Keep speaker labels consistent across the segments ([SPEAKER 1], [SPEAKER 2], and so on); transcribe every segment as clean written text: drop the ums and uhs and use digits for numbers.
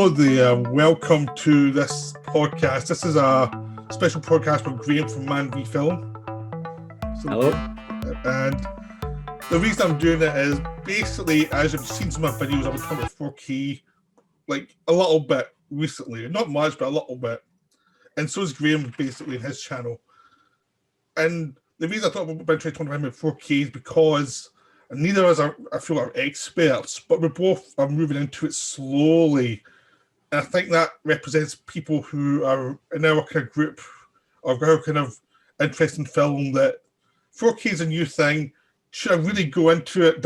[SPEAKER 1] Hello there, welcome to this podcast. This is a special podcast with Graham from Man v Film.
[SPEAKER 2] Hello.
[SPEAKER 1] And the reason I'm doing it is basically, as you've seen some of my videos, I've been talking about 4K like a little bit recently. Not much, but a little bit. And so is Graham basically in his channel. And the reason I thought we'd been trying to talk about 4K is because neither of us are, I feel, are experts, but we both are moving into it slowly. And I think that represents people who are in our kind of group or our kind of interest in film, that 4K is a new thing. Should I really go into it?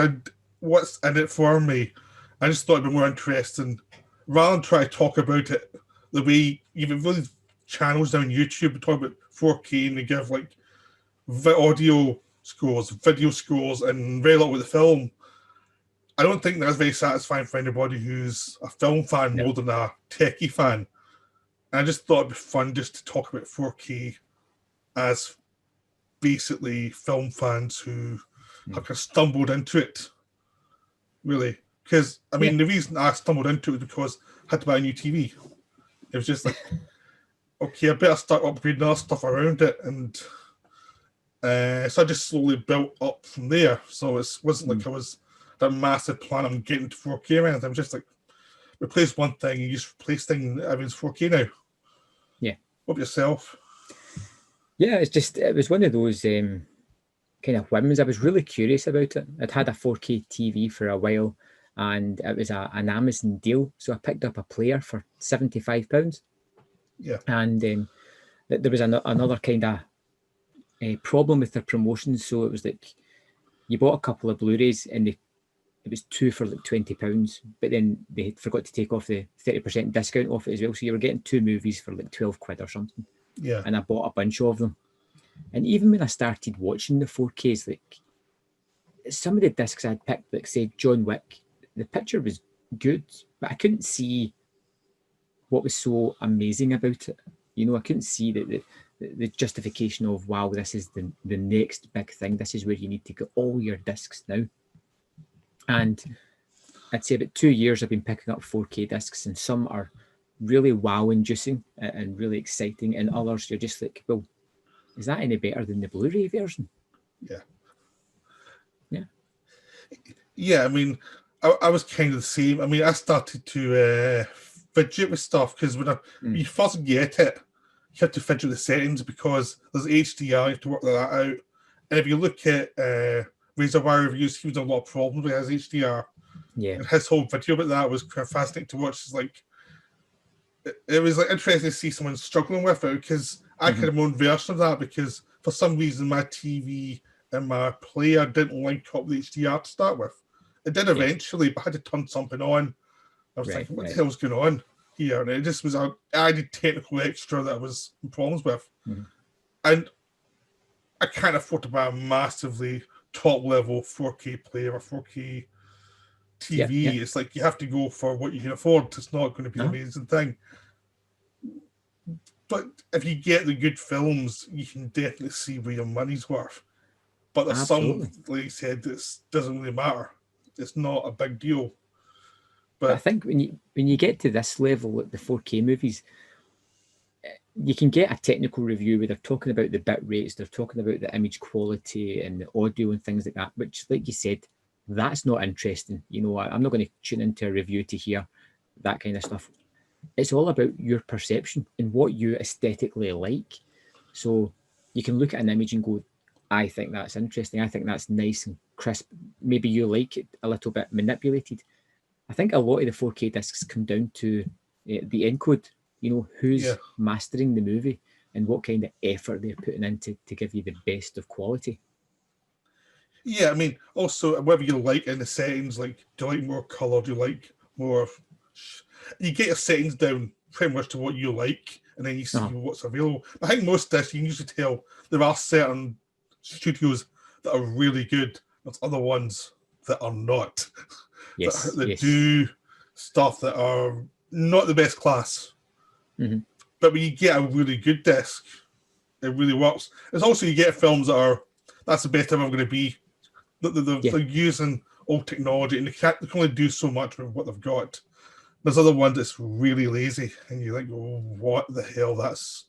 [SPEAKER 1] What's in it for me? I just thought it'd be more interesting rather than try to talk about it the way you've really channels now on YouTube talk about 4K and they give like audio scores, video scores, and very little with the film. I don't think that's very satisfying for anybody who's a film fan more than a techie fan. And I just thought it'd be fun just to talk about 4K as basically film fans who have kind of stumbled into it, really. Because, I mean, the reason I stumbled into it was because I had to buy a new TV. It was just like, okay, I better start upgrading other stuff around it. And so I just slowly built up from there. So it wasn't like I was that massive plan on getting to 4K or anything. I was just like, replace one thing and you just replace things and everything's 4K now.
[SPEAKER 2] Yeah.
[SPEAKER 1] What about yourself?
[SPEAKER 2] Yeah, it was one of those kind of whims. I was really curious about it. I'd had a 4K TV for a while and it was an Amazon deal. So I picked up a player for £75.
[SPEAKER 1] Yeah.
[SPEAKER 2] And there was another kind of problem with their promotions. So it was like you bought a couple of Blu-rays and it was two for like £20, but then they forgot to take off the 30% discount off it as well. So you were getting two movies for like 12 quid or something.
[SPEAKER 1] Yeah.
[SPEAKER 2] And I bought a bunch of them. And even when I started watching the 4Ks, like some of the discs I'd picked, like say John Wick, the picture was good, but I couldn't see what was so amazing about it. You know, I couldn't see the justification of, wow, this is the next big thing. This is where you need to get all your discs now. And I'd say about 2 years I've been picking up 4K discs, and some are really wow-inducing and really exciting, and others you're just like, well, is that any better than the Blu-ray version?
[SPEAKER 1] Yeah, I mean, I was kind of the same. I mean, I started to fidget with stuff because when you first get it, you have to fidget with the settings because there's HDR, you have to work that out. And if you look at Razor Wire reviews, he was having a lot of problems with his HDR.
[SPEAKER 2] Yeah.
[SPEAKER 1] And his whole video about that was kind of fascinating to watch. It's like, it was like interesting to see someone struggling with it because I had my own version of that because for some reason my TV and my player didn't link up with HDR to start with. It did eventually, but I had to turn something on. I was thinking, what the hell's going on here? And it just was an added technical extra that I was in problems with. And I can't afford to buy a massively top level 4K player or 4K TV. It's like you have to go for what you can afford. It's not going to be an amazing thing. But if you get the good films, you can definitely see where your money's worth. But there's some, like you said, this doesn't really matter. It's not a big deal. But
[SPEAKER 2] I think when you get to this level with the 4K movies, you can get a technical review where they're talking about the bit rates, they're talking about the image quality and the audio and things like that, which, like you said, that's not interesting. You know, I'm not going to tune into a review to hear that kind of stuff. It's all about your perception and what you aesthetically like. So you can look at an image and go, I think that's interesting. I think that's nice and crisp. Maybe you like it a little bit manipulated. I think a lot of the 4K discs come down to the encode. You know, who's mastering the movie and what kind of effort they're putting into to give you the best of quality.
[SPEAKER 1] Yeah, I mean, also, whether you like in the settings, like, do you like more color? Do you like more? You get your settings down pretty much to what you like, and then you see what's available. But I think most discs, you can usually tell there are certain studios that are really good. There's other ones that are not. That do stuff that are not the best class. But when you get a really good disc, it really works. It's also you get films that's the best ever going to be. They're using old technology and they can only do so much with what they've got. There's other ones that's really lazy, and you're like, oh, what the hell? That's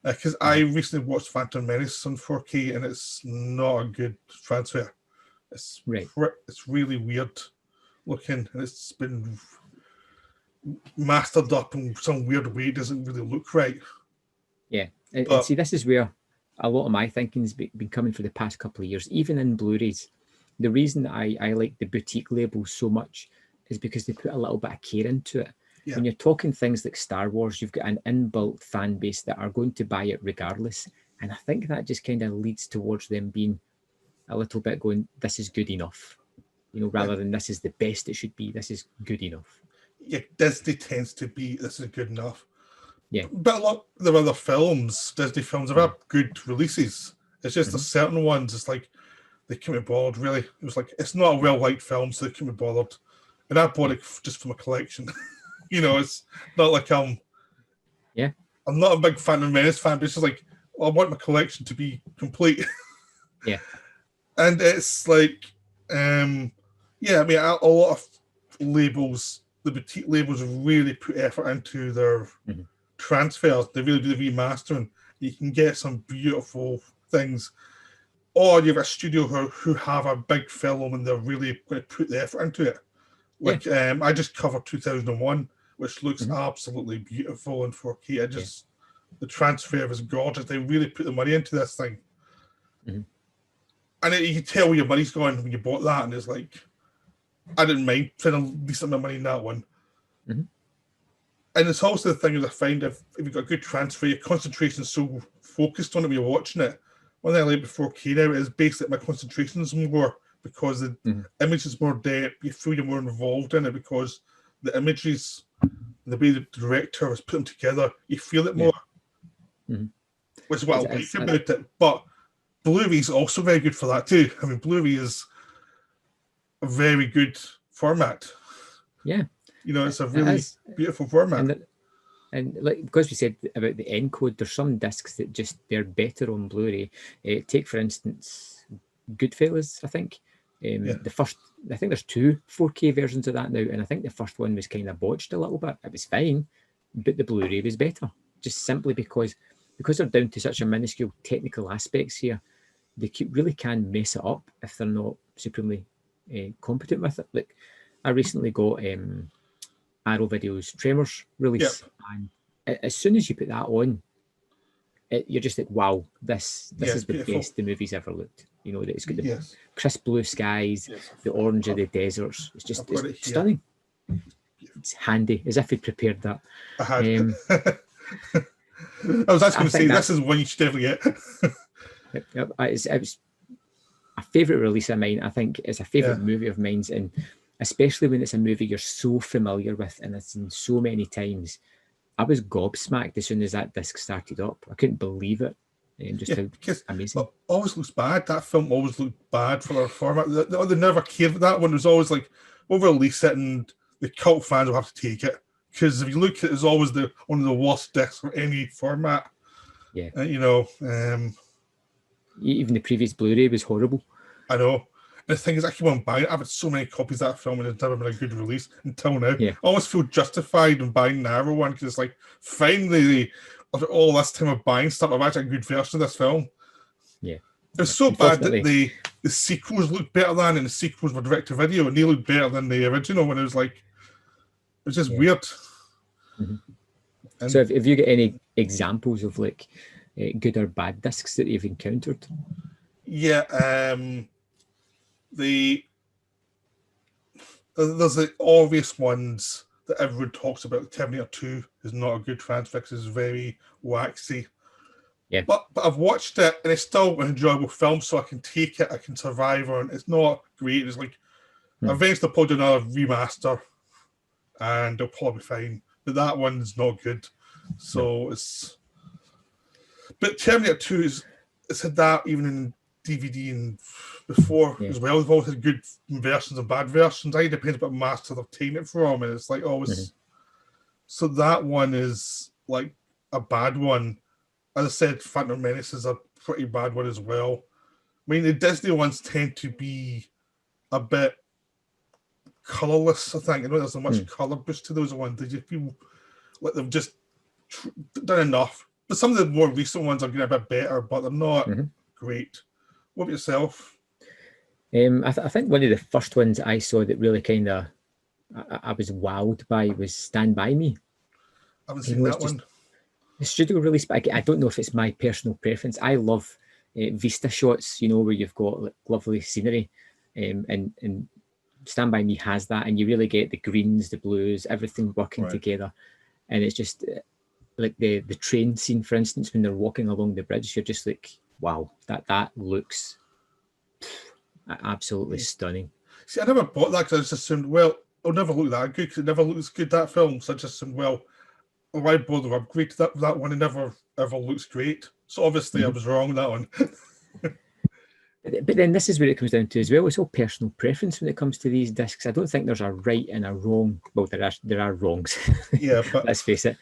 [SPEAKER 1] because I recently watched Phantom Menace on 4K, and it's not a good transfer. It's
[SPEAKER 2] Right.
[SPEAKER 1] It's really weird looking, and it's been mastered up in some weird way. It doesn't really look right.
[SPEAKER 2] Yeah, and see, this is where a lot of my thinking's been coming for the past couple of years, even in Blu-rays. The reason that I like the boutique labels so much is because they put a little bit of care into it.
[SPEAKER 1] Yeah.
[SPEAKER 2] When you're talking things like Star Wars, you've got an inbuilt fan base that are going to buy it regardless. And I think that just kind of leads towards them being a little bit going, this is good enough, rather than this is the best it should be. This is good enough.
[SPEAKER 1] Yeah, Disney tends to be, this is good enough.
[SPEAKER 2] Yeah.
[SPEAKER 1] But a lot of the other films, Disney films, have had good releases. It's just the certain ones, it's like, they can't be bothered, really. It was like, it's not a well-liked film, so they can't be bothered. And I bought it just from a collection. It's not like I'm not a big Phantom Menace fan, but it's just like, well, I want my collection to be complete.
[SPEAKER 2] Yeah.
[SPEAKER 1] And it's like, a lot of labels, the boutique labels really put effort into their transfers. They really do the remastering. You can get some beautiful things. Or you have a studio who have a big film and they're really going to put the effort into it. Like, I just covered 2001, which looks absolutely beautiful in 4K. The transfer is gorgeous. They really put the money into this thing. And you can tell where your money's going when you bought that. And it's like, I didn't mind spending a decent amount of money in that one. And it's also the thing is I find if you've got a good transfer, your concentration is so focused on it when you're watching it. One thing I like before 4K now is basically my concentration is more because the image is more depth. You feel you're more involved in it because the images, the way the director has put them together, you feel it more. Which is what I like about it. But Blu-ray is also very good for that too. I mean, Blu-ray is a very good format.
[SPEAKER 2] Yeah.
[SPEAKER 1] It's a really beautiful format.
[SPEAKER 2] And like, because we said about the encode, there's some discs that they're better on Blu-ray. Take, for instance, Goodfellas, I think. The first, I think there's 2 4K versions of that now, and I think the first one was kind of botched a little bit. It was fine, but the Blu-ray was better, just simply because they're down to such a minuscule technical aspects here. They really can mess it up if they're not supremely competent with it. Like, I recently got Arrow Video's Tremors release, and as soon as you put that on, you're just like, wow, this is the best the movie's ever looked. It's got the crisp blue skies, the orange of the deserts. It's just stunning. It's handy, as if he'd prepared that.
[SPEAKER 1] I had. I was actually going to say, this is one you should definitely get.
[SPEAKER 2] It was a favourite release of mine. I think it's a favourite movie of mine, and especially when it's a movie you're so familiar with and it's seen so many times. I was gobsmacked as soon as that disc started up. I couldn't believe it. How amazing.
[SPEAKER 1] It always looks bad. That film always looked bad for our format. They never cared about that one. It was always like, we'll release it and the cult fans will have to take it. Because if you look at it, it's always one of the worst discs for any format.
[SPEAKER 2] Yeah.
[SPEAKER 1] Even
[SPEAKER 2] the previous Blu-ray was horrible.
[SPEAKER 1] I know. And the thing is, I keep on buying it. I've had so many copies of that film and it's never been a good release until now.
[SPEAKER 2] Yeah.
[SPEAKER 1] I always feel justified in buying the Arrow one because it's like, finally, after all this time of buying stuff, I've actually a good version of this film.
[SPEAKER 2] Yeah.
[SPEAKER 1] It was so bad that the sequels looked better than, and the sequels were direct to video, and they looked better than the original when it was like, it was just weird.
[SPEAKER 2] So have you got any examples of like good or bad discs that you've encountered?
[SPEAKER 1] Yeah, there's the obvious ones that everyone talks about. Terminator 2 is not a good transfer because it's very waxy.
[SPEAKER 2] Yeah.
[SPEAKER 1] But I've watched it and it's still an enjoyable film, so I can take it, I can survive on. It's not great. It's like eventually they'll do another remaster and they'll probably be fine. But that one's not good. So it's. But Terminator 2 it's had that even in DVD and before as well. They've always had good versions and bad versions. I depends what master they've taken it from, and it's like always. So that one is like a bad one. As I said, Phantom Menace is a pretty bad one as well. I mean, the Disney ones tend to be a bit colourless. I think there's not much colour boost to those ones. They just feel like they've just done enough. But some of the more recent ones are getting a bit better, but they're not great. What about yourself?
[SPEAKER 2] I think one of the first ones I saw that really kind of I was wowed by was Stand By Me.
[SPEAKER 1] I haven't seen that one.
[SPEAKER 2] The studio release, but I don't know if it's my personal preference. I love vista shots, where you've got like, lovely scenery, and Stand By Me has that, and you really get the greens, the blues, everything working together, and it's just like the train scene, for instance, when they're walking along the bridge, you're just like, wow, that looks absolutely stunning.
[SPEAKER 1] See, I never bought that because I just assumed, well, it'll never look that good because it never looks good, that film. So I just assumed, well, why bother upgrade to that one? It never ever looks great. So obviously I was wrong on that one.
[SPEAKER 2] But then this is where it comes down to as well. It's all personal preference when it comes to these discs. I don't think there's a right and a wrong. Well, there are wrongs.
[SPEAKER 1] Yeah, but
[SPEAKER 2] let's face it.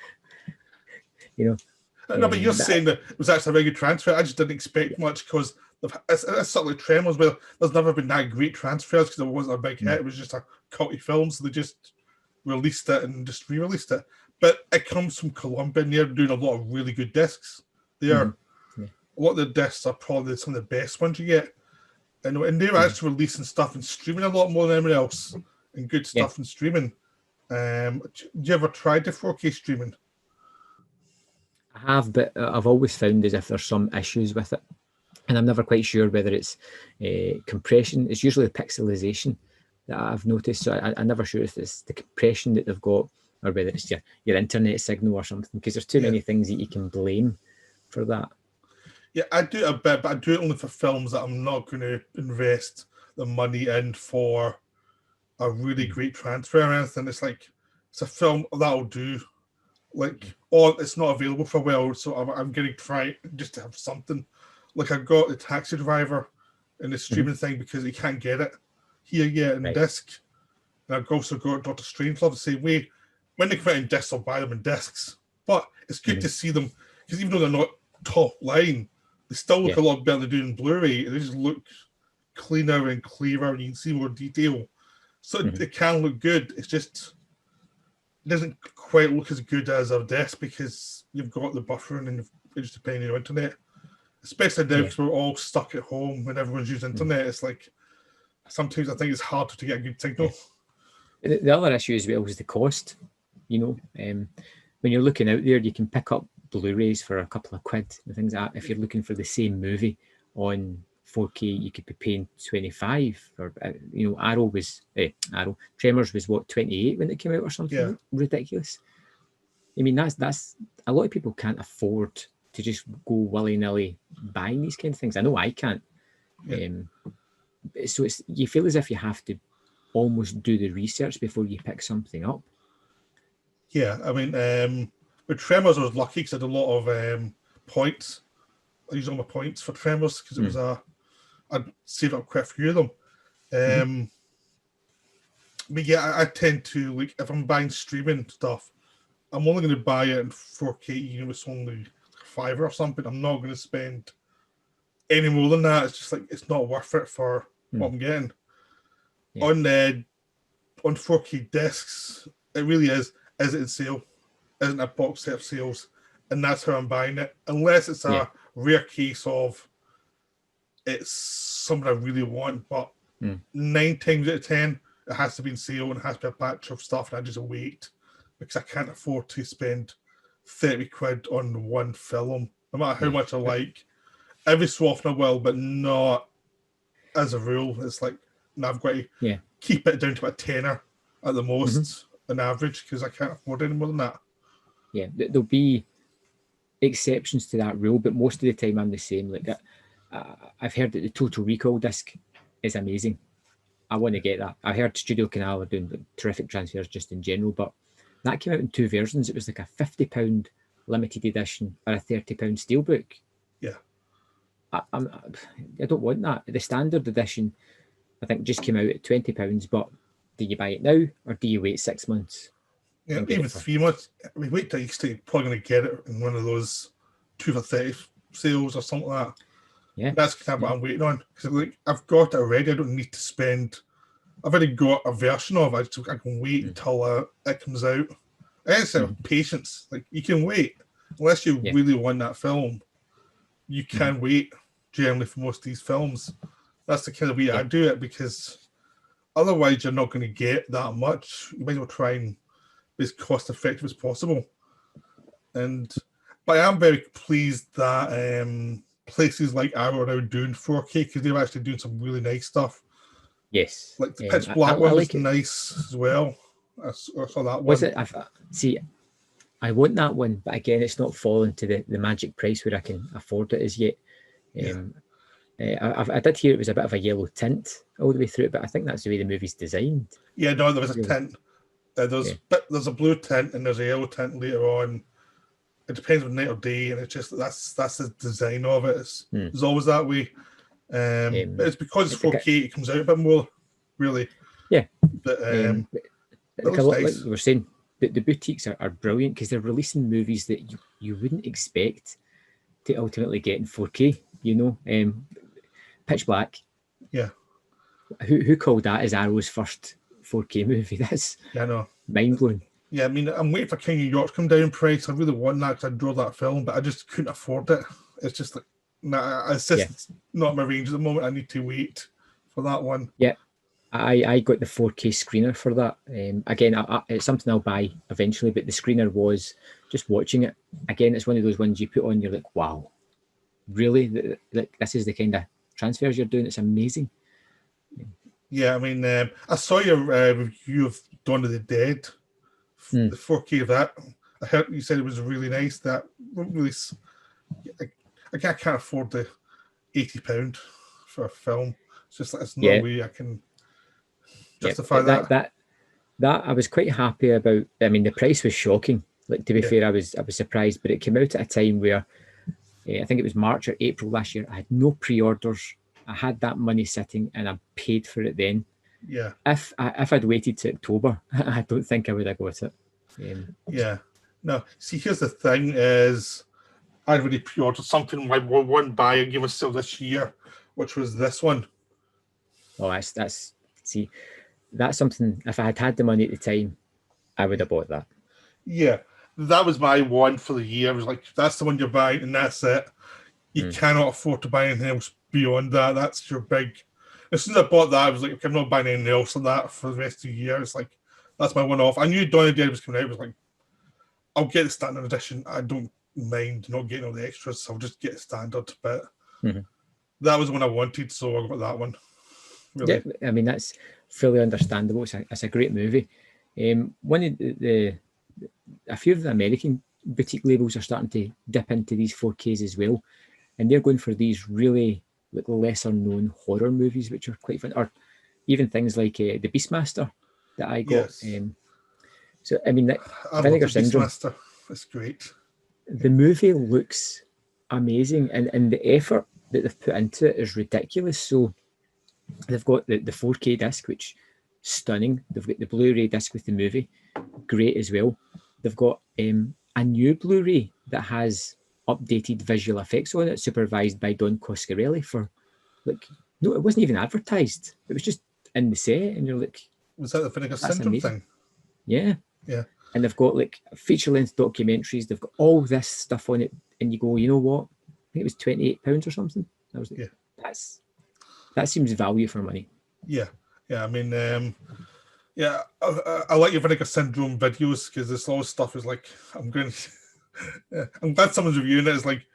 [SPEAKER 1] No, but you're saying that it was actually a very good transfer. I just didn't expect much because it's sort of like Tremors, where there's never been that great transfers because it wasn't a big hit. It was just a culty film, so they just released it and just re-released it. But it comes from Columbia, and they're doing a lot of really good discs. A lot of the discs are probably some of the best ones you get. And they're actually releasing stuff and streaming a lot more than anyone else, and good stuff in streaming. Do you ever tried the 4K streaming?
[SPEAKER 2] I have, but I've always found as if there's some issues with it. And I'm never quite sure whether it's compression. It's usually the pixelization that I've noticed. So I'm never sure if it's the compression that they've got or whether it's your internet signal or something, because there's too many things that you can blame for that.
[SPEAKER 1] Yeah, I do a bit, but I do it only for films that I'm not going to invest the money in for a really great transfer or anything. It's like, it's a film that'll do. Like, or it's not available for a while, so I'm getting try just to have something. Like, I got the Taxi Driver in the streaming thing because you can't get it here yet in disc. And I've also got Doctor Strangelove the same way. When they come out in discs, I'll buy them in discs. But it's good to see them, because even though they're not top line, they still look a lot better than they do in Blu-ray. They just look cleaner and clearer, and you can see more detail. So it can look good. It's just, it doesn't quite look as good as a disc because you've got the buffering and you're just depending on your internet. Especially now because we're all stuck at home when everyone's using internet. It's like, sometimes I think it's harder to get a good signal.
[SPEAKER 2] The other issue as well is the cost. When you're looking out there, you can pick up Blu-rays for a couple of quid and things like that. If you're looking for the same movie on 4K, you could be paying 25. Or Tremors was what, 28 when it came out or something ridiculous. I mean, that's a lot of people can't afford to just go willy-nilly buying these kind of things. I know I can't. So you feel as if you have to almost do the research before you pick something up.
[SPEAKER 1] Yeah, I mean, with Tremors, I was lucky because I had a lot of points. I used all my points for Tremors because it was I'd saved up quite a few of them. But yeah, I tend to, like, if I'm buying streaming stuff, I'm only going to buy it in 4K, even if it's only $5 or something. I'm not going to spend any more than that. It's just like, it's not worth it for what I'm getting. On 4K discs, it really is it in sale? Isn't a box set of sales? And that's how I'm buying it. Unless it's a rare case of it's something I really want, but 9 times out of 10, it has to be in sale and it has to be a batch of stuff, and I just wait because I can't afford to spend 30 quid on one film, no matter how much I like. Every so often I will, but not as a rule. It's like, no, I've got to keep it down to a tenner at the most, on average, because I can't afford any more than that.
[SPEAKER 2] Yeah, there'll be exceptions to that rule, but most of the time I'm the same. Like, I've heard that the Total Recall disc is amazing. I want to get that. I heard Studio Canal are doing terrific transfers just in general, but that came out in 2 versions. It was like a £50 limited edition or a £30 steelbook.
[SPEAKER 1] Yeah.
[SPEAKER 2] I don't want that. The standard edition, I think, just came out at £20, but do you buy it now or do you wait 6 months?
[SPEAKER 1] Yeah, even 3 months. I mean, wait till you're probably going to get it in one of those 2 for 30 sales or something like that.
[SPEAKER 2] Yeah,
[SPEAKER 1] that's kind of what I'm waiting on, because like, I've got it already. I don't need to spend I've already got a version of it, so I can wait until it comes out. It's patience. Like, you can wait. Unless you really want that film, you can wait generally for most of these films. That's the kind of way I do it, because otherwise you're not going to get that much. You might as well try and be as cost effective as possible. But I am very pleased that places like Arrow are now doing 4K, because they're actually doing some really nice stuff.
[SPEAKER 2] Yes.
[SPEAKER 1] Like the Pitch Black one was nice as well. I saw that one.
[SPEAKER 2] Was it? See, I want that one, but again, it's not fallen to the magic price where I can afford it as yet. I did hear it was a bit of a yellow tint all the way through it, but I think that's the way the movie's designed.
[SPEAKER 1] Yeah, no, there was a tint. There's a blue tint and there's a yellow tint later on. It depends on night or day, and it's just that's the design of it. It's always that way. But it's because it's 4K, it comes out a bit more, really.
[SPEAKER 2] Yeah.
[SPEAKER 1] But
[SPEAKER 2] like we were saying, the boutiques are brilliant, because they're releasing movies that you wouldn't expect to ultimately get in 4K. You know, Pitch Black.
[SPEAKER 1] Yeah.
[SPEAKER 2] Who called that as Arrow's first 4K movie? That's mind blowing.
[SPEAKER 1] Yeah, I mean, I'm waiting for King of York to come down in price. I really want that, because I draw that film, but I just couldn't afford it. It's just like, it's just not my range at the moment. I need to wait for that one.
[SPEAKER 2] Yeah, I got the 4K screener for that. Again, it's something I'll buy eventually, but the screener was just watching it. Again, it's one of those ones you put on, you're like, wow, really? Like, this is the kind of transfers you're doing. It's amazing.
[SPEAKER 1] Yeah, I mean, I saw your review of Dawn of the Dead. The 4K of that, I heard you said it was really nice. That really, I can't afford the £80 for a film. It's just like, it's no way I can justify that.
[SPEAKER 2] That I was quite happy about. I mean, the price was shocking. Like, to be fair, I was surprised, but it came out at a time where I think it was March or April last year. I had no pre-orders. I had that money sitting, and I paid for it then.
[SPEAKER 1] Yeah.
[SPEAKER 2] If I'd waited to October, I don't think I would have got it.
[SPEAKER 1] Yeah. No. See, here's the thing: is I already pre-ordered something. My one buy and give us still this year, which was this one.
[SPEAKER 2] Oh, that's something. If I had the money at the time, I would have bought that.
[SPEAKER 1] Yeah, that was my one for the year. I was like, that's the one you're buying, and that's it. You cannot afford to buy anything else beyond that. That's your big. As soon as I bought that, I was like, okay, I'm not buying anything else on that for the rest of the year. It's like, that's my one-off. I knew Dawn of the Dead was coming out. I was like, I'll get the standard edition. I don't mind not getting all the extras, so I'll just get standard. But that was the one I wanted, so I got that one. Really.
[SPEAKER 2] Yeah, I mean, that's fully understandable. It's a great movie. One of a few of the American boutique labels are starting to dip into these 4Ks as well, and they're going for these really like lesser known horror movies, which are quite fun, or even things like the Beastmaster that I got.
[SPEAKER 1] Yes.
[SPEAKER 2] So I mean, Vinegar Syndrome.
[SPEAKER 1] Beastmaster. It's great.
[SPEAKER 2] The movie looks amazing, and the effort that they've put into it is ridiculous. So they've got the 4K disc, which is stunning. They've got the Blu-ray disc with the movie, great as well. They've got a new Blu-ray that has updated visual effects on it, supervised by Don Coscarelli for no, it wasn't even advertised. It was just in the set, and you're like,
[SPEAKER 1] was that the Vinegar Syndrome thing?
[SPEAKER 2] Yeah.
[SPEAKER 1] Yeah.
[SPEAKER 2] And they've got like feature-length documentaries. They've got all this stuff on it, and you go, you know what? I think it was £28 or something. I was like, that seems value for money.
[SPEAKER 1] Yeah. I mean, I like your Vinegar Syndrome videos, because this always stuff is like, I'm glad someone's reviewing it. It's like,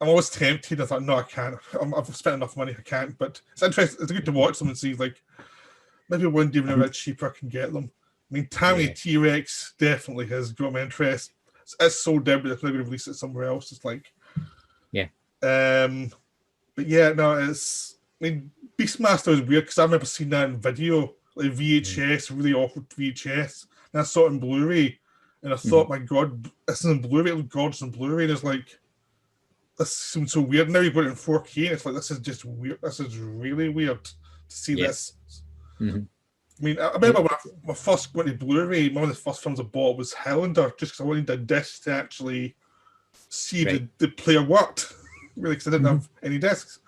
[SPEAKER 1] I'm always tempted. I thought, no, I can't. I've spent enough money. I can't. But it's interesting. It's good to watch them and see, like, maybe one day when they're a bit cheaper, I can get them. I mean, Tammy T-Rex definitely has got my interest. It's so dead, but they're going to release it somewhere else. It's like, but yeah, no, it's. I mean, Beastmaster is weird, because I've never seen that in video, like VHS, really awkward VHS. And I saw it in Blu-ray, and I thought, my God, this is in Blu-ray. It was gorgeous in Blu-ray. And it's like, this seems so weird. Now you put it in 4K, and it's like, this is just weird. This is really weird to see this. I mean, I remember when I first went to Blu-ray, one of the first films I bought was Highlander, just because I wanted a disc to actually see the player worked, really, because I didn't have any discs.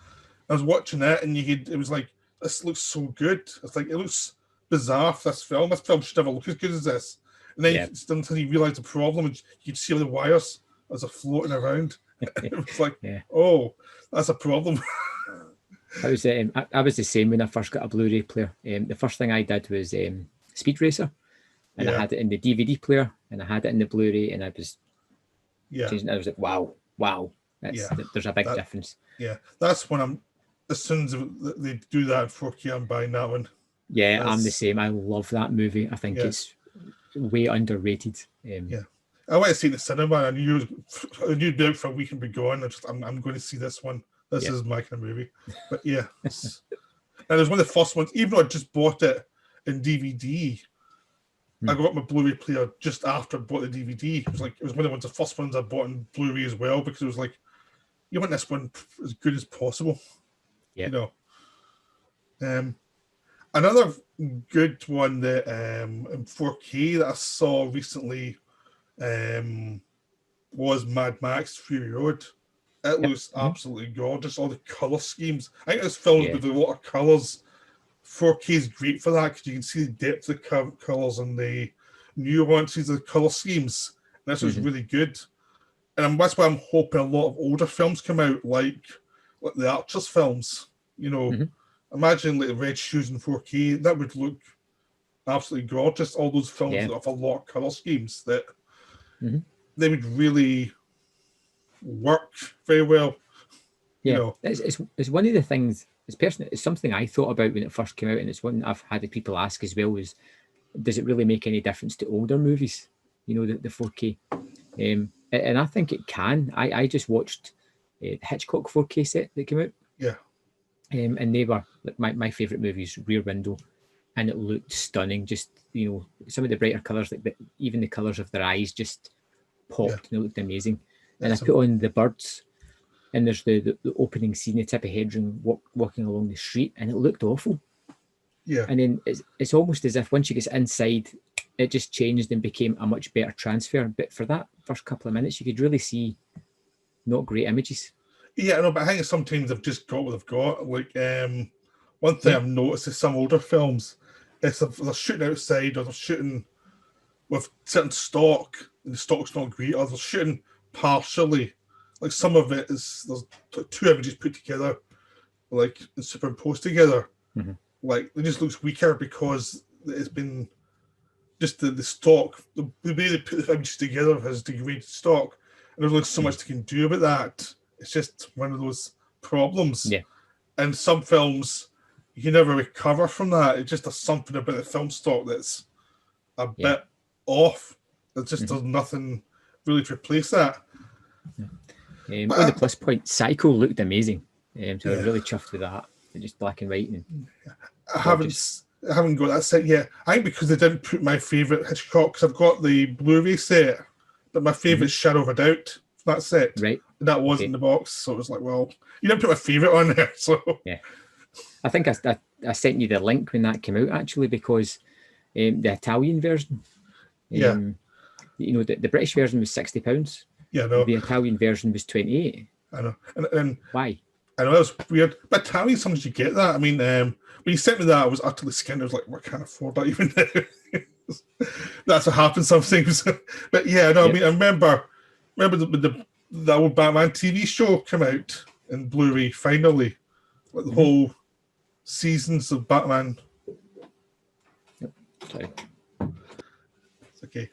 [SPEAKER 1] I was watching that, and it was like, this looks so good. It's like, it looks bizarre for this film. This film should never look as good as this. And then
[SPEAKER 2] Yeah.
[SPEAKER 1] until you realise the problem, and you could see all the wires as they're floating around. It was like,
[SPEAKER 2] Yeah.
[SPEAKER 1] oh, that's a problem.
[SPEAKER 2] I was the same when I first got a Blu-ray player. The first thing I did was Speed Racer, and I
[SPEAKER 1] Yeah.
[SPEAKER 2] had it in the DVD player, and I had it in the Blu-ray, and I was
[SPEAKER 1] Yeah,
[SPEAKER 2] changing. I was like, wow, there's a big difference.
[SPEAKER 1] yeah. That's when I'm. As soon as they do that in 4K, I'm buying that one.
[SPEAKER 2] Yeah, I'm the same. I love that movie. I think it's way underrated.
[SPEAKER 1] Yeah, I went to see it in the cinema. I knew it'd be out for a week and be gone. I'm going to see this one. This is my kind of movie. But yeah, and it was one of the first ones. Even though I just bought it in DVD, I got my Blu-ray player just after I bought the DVD. It was one of the first ones I bought in Blu-ray as well, because it was like, you want this one as good as possible.
[SPEAKER 2] Yeah.
[SPEAKER 1] You know. Another good one that in 4K that I saw recently was Mad Max Fury Road. It looks absolutely gorgeous. All the color schemes. I think it's filmed with a lot of colors. 4K is great for that because you can see the depth of the colors and the nuances of the color schemes. And this was really good. And that's why I'm hoping a lot of older films come out, like the Archers films. You know, imagine like Red Shoes in 4K. That would look absolutely gorgeous. All those films that have a lot of color schemes that they would really work very well.
[SPEAKER 2] Yeah,
[SPEAKER 1] you know.
[SPEAKER 2] It's one of the things. It's something I thought about when it first came out, and it's one I've had people ask as well. Is does it really make any difference to older movies? You know, the 4K, and I think it can. I just watched Hitchcock 4K set that came out.
[SPEAKER 1] Yeah.
[SPEAKER 2] And they were like my favorite movies, Rear Window, and it looked stunning. Just some of the brighter colors, like even the colors of their eyes, just popped and it looked amazing. And I put on The Birds, and there's the opening scene, the Tippi Hedren walking along the street, and it looked awful.
[SPEAKER 1] Yeah.
[SPEAKER 2] And then it's almost as if once you get inside, it just changed and became a much better transfer. But for that first couple of minutes, you could really see not great images.
[SPEAKER 1] Yeah, no, but I think sometimes they've just got what they've got. Like, one thing I've noticed is some older films, is they're shooting outside or they're shooting with certain stock, and the stock's not great, or they're shooting partially. Like, some of it is, there's two images put together, like, and superimposed together. Like, it just looks weaker because it's been just the stock, the way they put the images together has degraded stock, and there's only so much they can do about that. It's just one of those problems.
[SPEAKER 2] Yeah.
[SPEAKER 1] And some films, you can never recover from that. It's just there's something about the film stock that's a bit off. There's nothing really to replace that.
[SPEAKER 2] On the plus point, Psycho looked amazing. So I was really chuffed with that. Just black and white.
[SPEAKER 1] I haven't got that set yet. I think because they didn't put my favourite Hitchcock, because I've got the Blu-ray set, but my favourite Shadow of a Doubt. That's it.
[SPEAKER 2] Right.
[SPEAKER 1] That wasn't in the box, so it was like, well, you didn't put my favourite on there, so
[SPEAKER 2] yeah. I think I sent you the link when that came out actually, because the Italian version, the British version was £60.
[SPEAKER 1] Yeah, no.
[SPEAKER 2] The Italian version was 28.
[SPEAKER 1] I know. And
[SPEAKER 2] why?
[SPEAKER 1] I know, that was weird. But Italian, sometimes you get that. I mean, when you sent me that, I was utterly skinned. I was like, well, I can't afford that even now. That's what happens sometimes. But yeah, no, I mean, I remember the old Batman TV show came out in Blu-ray finally, like the whole seasons of Batman.
[SPEAKER 2] Sorry.
[SPEAKER 1] It's okay.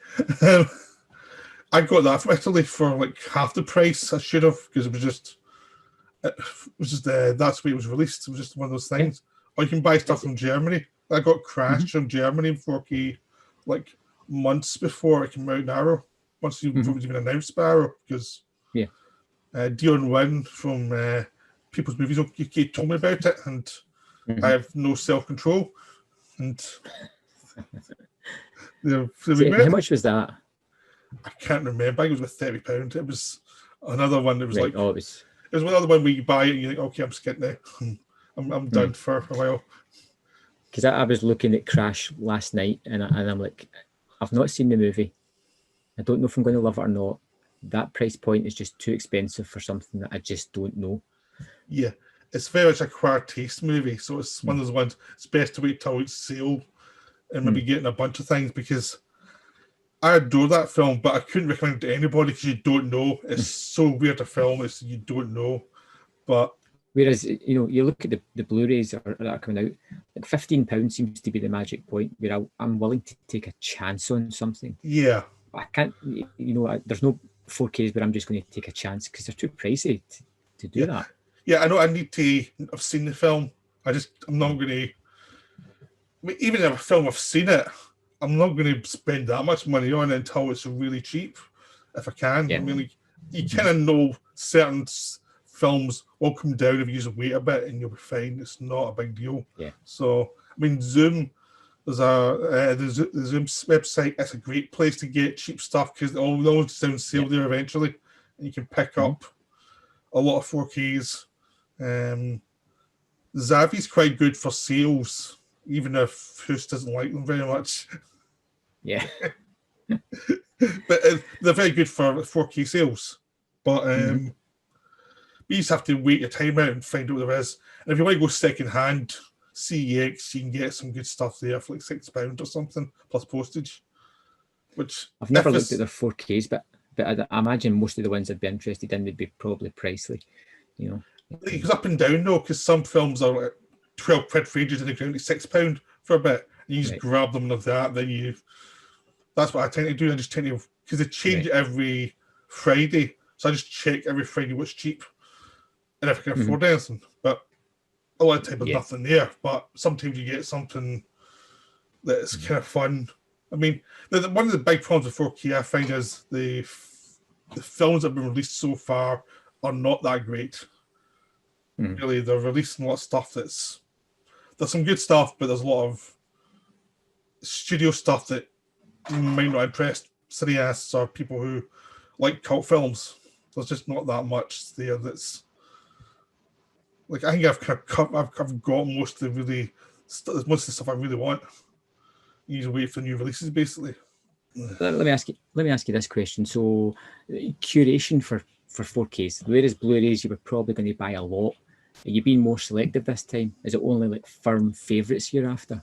[SPEAKER 1] I got that from Italy for like half the price I should have, because it was just that's the way it was released. It was just one of those things. Or you can buy stuff from Germany. I got Crash from Germany in 4K like months before it came out in Arrow. Once it was even announced by Arrow, because Dion Wynn from People's Movies UK told me about it, and I have no self-control. And
[SPEAKER 2] how much was that?
[SPEAKER 1] I can't remember. I think it was with £30. It was another one that was like,
[SPEAKER 2] it
[SPEAKER 1] was another one where you buy it and you think, okay, I'm skint now. I'm done for a while.
[SPEAKER 2] Because I was looking at Crash last night, and I'm like, I've not seen the movie. I don't know if I'm going to love it or not. That price point is just too expensive for something that I just don't know.
[SPEAKER 1] Yeah, it's very much a acquired taste movie, so it's one of those ones. It's best to wait till it's sale and maybe getting a bunch of things, because I adore that film, but I couldn't recommend it to anybody because you don't know. It's so weird to film. You don't know. But
[SPEAKER 2] whereas, you look at the Blu-rays that are coming out, like £15 seems to be the magic point where I'm willing to take a chance on something.
[SPEAKER 1] Yeah.
[SPEAKER 2] But I can't, there's no 4Ks where I'm just going to take a chance because they're too pricey to do that.
[SPEAKER 1] Yeah, I know I need to have seen the film. I'm not going to, even if a film I've seen it, I'm not going to spend that much money on it until it's really cheap, if I can.
[SPEAKER 2] Yeah.
[SPEAKER 1] I mean, you kind of know certain films will come down if you just wait a bit and you'll be fine. It's not a big deal.
[SPEAKER 2] Yeah.
[SPEAKER 1] So, I mean, Zoom, there's the Zoom website. It's a great place to get cheap stuff because they'll always on sale there eventually, and you can pick up a lot of 4Ks. Zavi's quite good for sales, even if Hoos doesn't like them very much.
[SPEAKER 2] Yeah.
[SPEAKER 1] But they're very good for 4K sales. But you just have to wait your time out and find out what there is. And if you want to go second hand, CEX, you can get some good stuff there for like £6 or something, plus postage. Which
[SPEAKER 2] I've never looked at their 4Ks, but I imagine most of the ones I'd be interested in would be probably pricey,
[SPEAKER 1] It goes up and down though, because some films are like 12 quid for ages and they're only £6 for a bit. And you just grab them like that, then that's what I tend to do. I just tend to, because they change it every Friday, so I just check every Friday what's cheap and if I can afford anything. But a lot of time there's nothing there. But sometimes you get something that's kind of fun. I mean, one of the big problems with 4K I find is the films that have been released so far are not that great. Really, they're releasing a lot of stuff there's some good stuff, but there's a lot of studio stuff that might not impress cineasts or people who like cult films. There's just not that much there that's like, I think I've got most of the stuff I really want. You just wait for new releases, basically.
[SPEAKER 2] Let me ask you this question. So, curation for 4Ks, whereas Blu-rays you were probably going to buy a lot. Are you being more selective this time? Is it only like firm favourites you're after?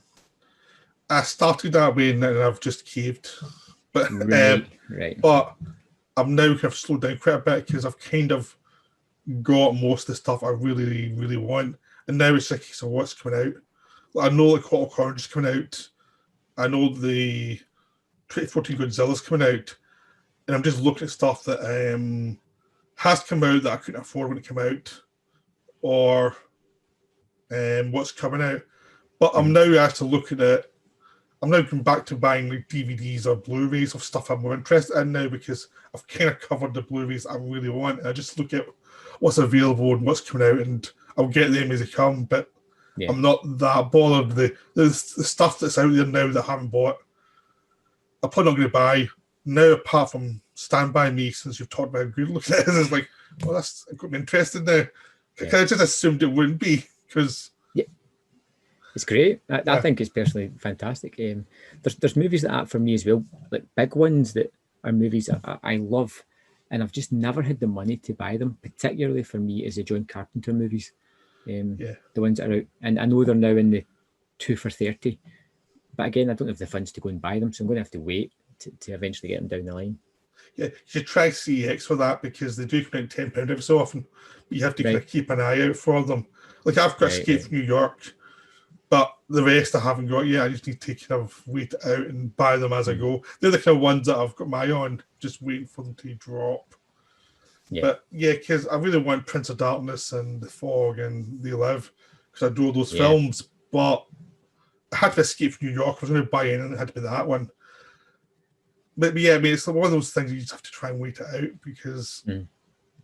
[SPEAKER 1] I started that way and then I've just caved. But
[SPEAKER 2] right.
[SPEAKER 1] But I've now kind of slowed down quite a bit because I've kind of got most of the stuff I really, really want. And now it's like, so what's coming out? I know like Hot Orange is coming out. I know the 2014 Godzilla's coming out. And I'm just looking at stuff that has come out that I couldn't afford when it came out. Or what's coming out. But I'm now actually looking at, I'm now going back to buying like DVDs or Blu-rays of stuff I'm more interested in now because I've kind of covered the Blu-rays I really want. And I just look at what's available and what's coming out, and I'll get them as they come. But I'm not that bothered. The stuff that's out there now that I haven't bought, I'm probably not going to buy now. Apart from Stand By Me, since you've talked about how good looking it is, it's like, well, that's got me interested now. I just assumed it wouldn't be because.
[SPEAKER 2] It's great. I think it's personally fantastic. There's movies like that for me as well, like big ones that are movies I love, and I've just never had the money to buy them. Particularly for me is the John Carpenter movies, the ones that are out, and I know they're now in the 2 for $30. But again, I don't have the funds to go and buy them, so I'm going to have to wait to eventually get them down the line.
[SPEAKER 1] Yeah, you should try CEX for that because they do come out £10 every so often, but you have to kind of keep an eye out for them. Like I've got Escape from New York. But the rest I haven't got yet. I just need to kind of wait it out and buy them as I go. They're the kind of ones that I've got my eye on, just waiting for them to drop. But because I really want Prince of Darkness and The Fog and They Live, because I adore those films. But I had to Escape from New York. I was going to buy in and it had to be that one. But yeah, I mean, it's one of those things you just have to try and wait it out because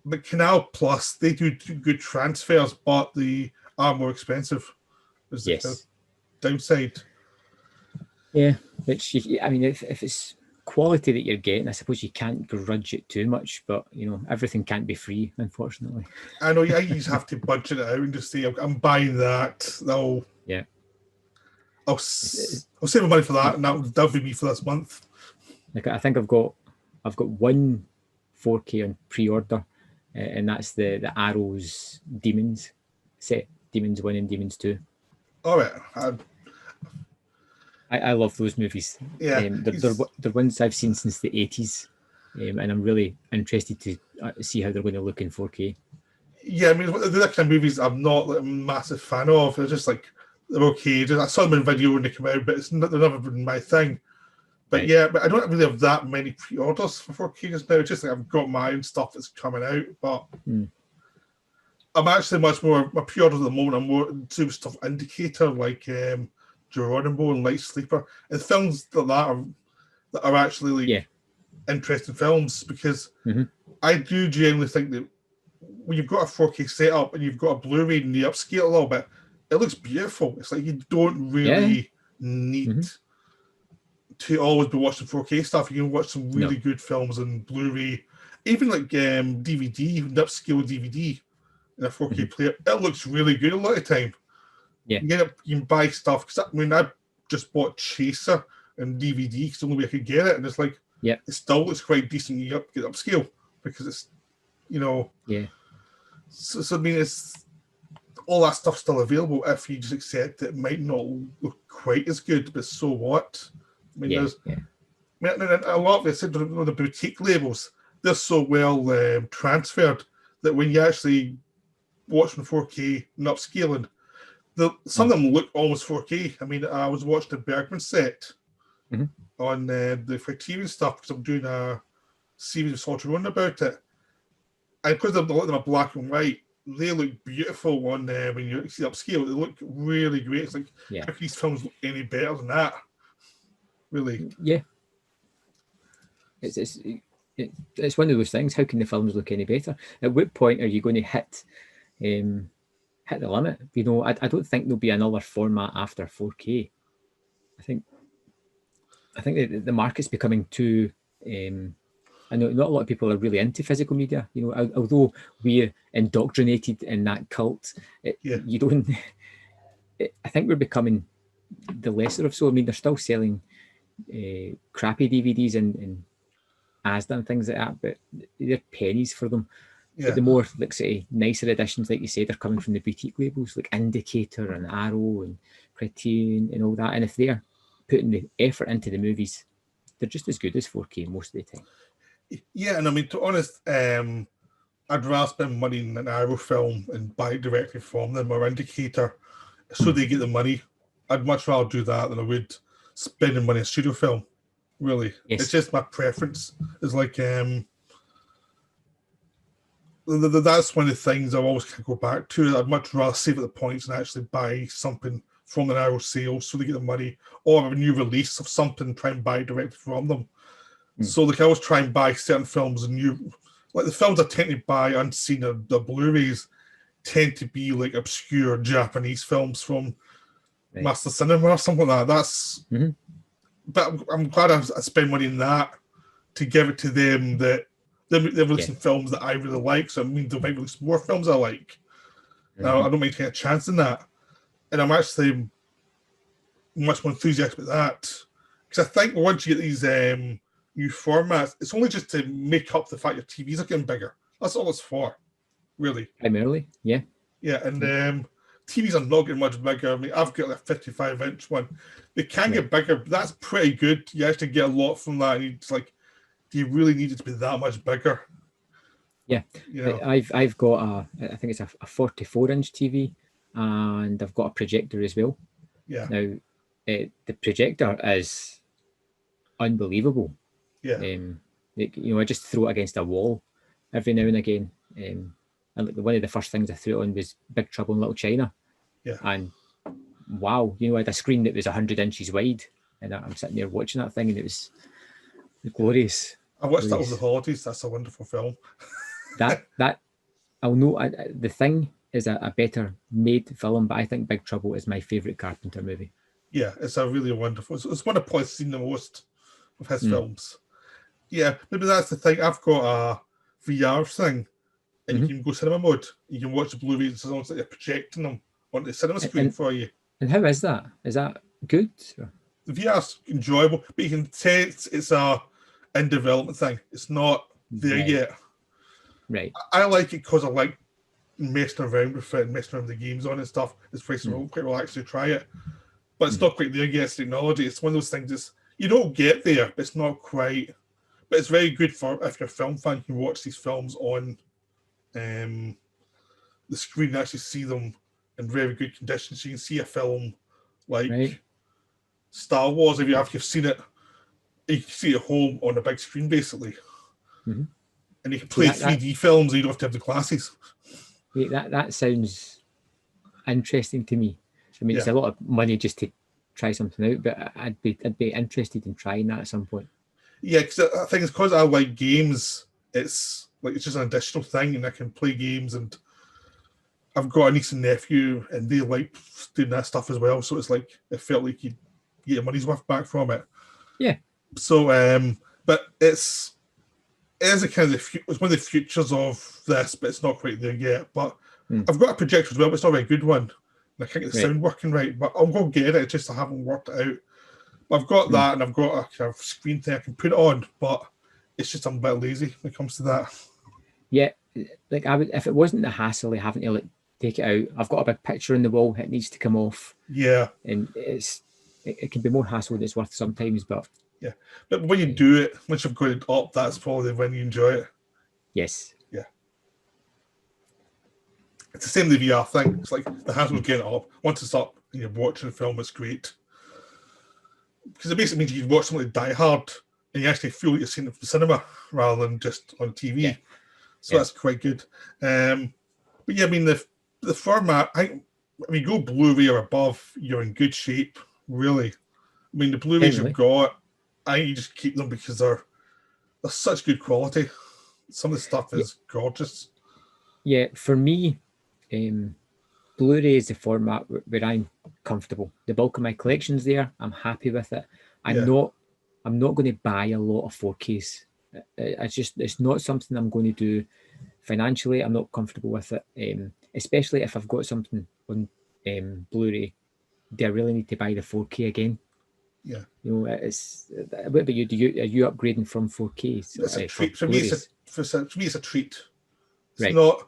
[SPEAKER 1] but Canal Plus, they do good transfers, but they are more expensive. Is the downside.
[SPEAKER 2] Yeah, which I mean, if it's quality that you're getting, I suppose you can't grudge it too much. But everything can't be free, unfortunately.
[SPEAKER 1] I know. Yeah, you just have to budget it out and just say, "I'm buying that." I'll save my money for that, and that'll be me for this month.
[SPEAKER 2] Like I think I've got one 4K on pre-order, and that's the Arrows Demons set, Demons 1 and Demons 2.
[SPEAKER 1] All right.
[SPEAKER 2] I love those movies.
[SPEAKER 1] Yeah,
[SPEAKER 2] They're ones I've seen since the 80s, and I'm really interested to see how they're going to look in 4K.
[SPEAKER 1] yeah. I mean, the kind of movies I'm not like, a massive fan of. They're just like they're okay. I saw them in video when they come out, but they've never been my thing. But
[SPEAKER 2] Right.
[SPEAKER 1] yeah, but I don't really have that many pre-orders for 4K just now. It's just like I've got my own stuff that's coming out, but I'm actually much more my pre-orders at the moment. I'm more into stuff indicator like Geronimo and Light Sleeper and films like that are actually like interesting films because I do genuinely think that when you've got a 4K setup and you've got a Blu-ray and you upscale a little bit, it looks beautiful. It's like you don't really need to always be watching 4K stuff. You can watch some really good films on Blu-ray, even like DVD, upscale DVD in a 4K player. It looks really good a lot of the time.
[SPEAKER 2] Yeah,
[SPEAKER 1] You can buy stuff because I mean I just bought Chaser and DVD because the only way I could get it, and it's like it still looks quite decent. You get upscale because it's So I mean, it's all that stuff's still available if you just accept it might not look quite as good, but so what? I mean, a lot of it, the boutique labels, they're so well transferred that when you actually watch in 4K and upscaling, some of them look almost 4K. I mean, I was watching the Bergman set on the Criterion stuff because I'm doing a series of Salty Run about it. And because they're letting them a black and white, they look beautiful on when you see upscale. They look really great. It's like, how can these films look any better than that? Really?
[SPEAKER 2] Yeah. It's one of those things. How can the films look any better? At what point are you going to hit the limit? You know, I don't think there'll be another format after 4K. I think the market's becoming too. I know not a lot of people are really into physical media. You know, although we're indoctrinated in that cult, you don't. I think we're becoming the lesser of so. I mean, they're still selling crappy DVDs and Asda and things like that, but they're pennies for them. But the more, like, say, nicer editions, like you said, are coming from the boutique labels like Indicator and Arrow and Criterion and all that. And if they're putting the effort into the movies, they're just as good as 4K most of the time.
[SPEAKER 1] Yeah, and I mean, to be honest, I'd rather spend money in an Arrow film and buy it directly from them or Indicator so they get the money. I'd much rather do that than I would spending money on a studio film. Really. It's just my preference. It's like that's one of the things I always can go back to. I'd much rather save at the points and actually buy something from an Arrow sale so they get the money, or a new release of something, try and buy directly from them. So like I always try and buy certain films and like the films I tend to buy unseen or the Blu-rays tend to be like obscure Japanese films from Master Cinema or something like that. That's but I'm glad I spend money on that to give it to them that they're releasing films that I really like. So it means they might release more films I like. Now I don't mind taking a chance in that. And I'm actually much more enthusiastic about that. Because I think once you get these new formats, it's only just to make up the fact your TVs are getting bigger. That's all it's for, really.
[SPEAKER 2] Primarily, yeah.
[SPEAKER 1] Yeah, and TVs are not getting much bigger. I mean, I've got a 55-inch one. They can get bigger, but that's pretty good. You actually get a lot from that. And it's like, do you really need it to be that much bigger?
[SPEAKER 2] Yeah, you know? I've got I think it's a 44-inch TV, and I've got a projector as well.
[SPEAKER 1] Yeah.
[SPEAKER 2] Now, the projector is unbelievable.
[SPEAKER 1] Yeah.
[SPEAKER 2] You know, I just throw it against a wall every now and again. And like one of the first things I threw it on was Big Trouble in Little China.
[SPEAKER 1] Yeah.
[SPEAKER 2] And wow, you know, I had a screen that was 100 inches wide, and I'm sitting there watching that thing, and it was glorious.
[SPEAKER 1] I watched that over the holidays. That's a wonderful film.
[SPEAKER 2] that I'll know. The Thing is a better made film, but I think Big Trouble is my favorite Carpenter movie.
[SPEAKER 1] Yeah, it's a really wonderful. It's one I've probably seen the most of his films. Yeah, maybe that's the thing. I've got a VR thing, and you can go cinema mode. You can watch the Blu-rays as long as you're projecting them on the cinema screen for you.
[SPEAKER 2] And how is that? Is that good?
[SPEAKER 1] The VR's enjoyable, but you can say it's a in development thing. It's not there yet.
[SPEAKER 2] Right.
[SPEAKER 1] I like it because I like messing around with it and messing around with the games on and stuff. It's quite relaxing to try it. but it's not quite there yet. It's technology. It's one of those things. You don't get there, but it's not quite. But it's very good for if you're a film fan, you can watch these films on the screen and actually see them in very good conditions. You can see a film like Star Wars, if you've seen it, you can see it at home on a big screen, basically.
[SPEAKER 2] Mm-hmm.
[SPEAKER 1] And you can play 3D films, and you don't have to have the glasses.
[SPEAKER 2] Wait, that sounds interesting to me. I mean, it's a lot of money just to try something out, but I'd be interested in trying that at some point.
[SPEAKER 1] Yeah, because I think it's because I like games. It's just an additional thing, and I can play games, and I've got a niece and nephew, and they like doing that stuff as well. So it's like it felt like you'd get your money's worth back from it.
[SPEAKER 2] Yeah.
[SPEAKER 1] So, but it is a kind of it's one of the futures of this, but it's not quite there yet. But I've got a projector as well, but it's not a very good one. And I can't get the sound working right, but I'll go get it. It's just I haven't worked it out. But I've got that, and I've got a kind of screen thing I can put it on, but it's just I'm a bit lazy when it comes to that.
[SPEAKER 2] Yeah, like I would if it wasn't the hassle of having to like take it out. I've got a big picture on the wall; it needs to come off.
[SPEAKER 1] Yeah,
[SPEAKER 2] and it can be more hassle than it's worth sometimes, but.
[SPEAKER 1] Yeah, but when you do it, once you've got it up, that's probably when you enjoy it.
[SPEAKER 2] Yes.
[SPEAKER 1] Yeah. It's the same with the VR thing. It's like the hassle of getting it up. Once it's up and you're watching a film, it's great. Because it basically means you can watch something like Die Hard and you actually feel like you're seeing it from the cinema rather than just on TV. Yeah. So that's quite good. But yeah, I mean, the format, I mean, go Blu-ray or above, you're in good shape, really. I mean, the Blu-rays you've got, I think you just keep them because they're such good quality. Some of the stuff is gorgeous. Yeah,
[SPEAKER 2] for me, Blu-ray is the format where I'm comfortable. The bulk of my collection's there. I'm happy with it. I'm not going to buy a lot of 4Ks. It's not something I'm going to do financially. I'm not comfortable with it. Especially if I've got something on Blu-ray. Do I really need to buy the 4K again?
[SPEAKER 1] Yeah,
[SPEAKER 2] you know, it's. What about you? Are you upgrading from 4K?
[SPEAKER 1] It's a treat for me. It's a treat. It's not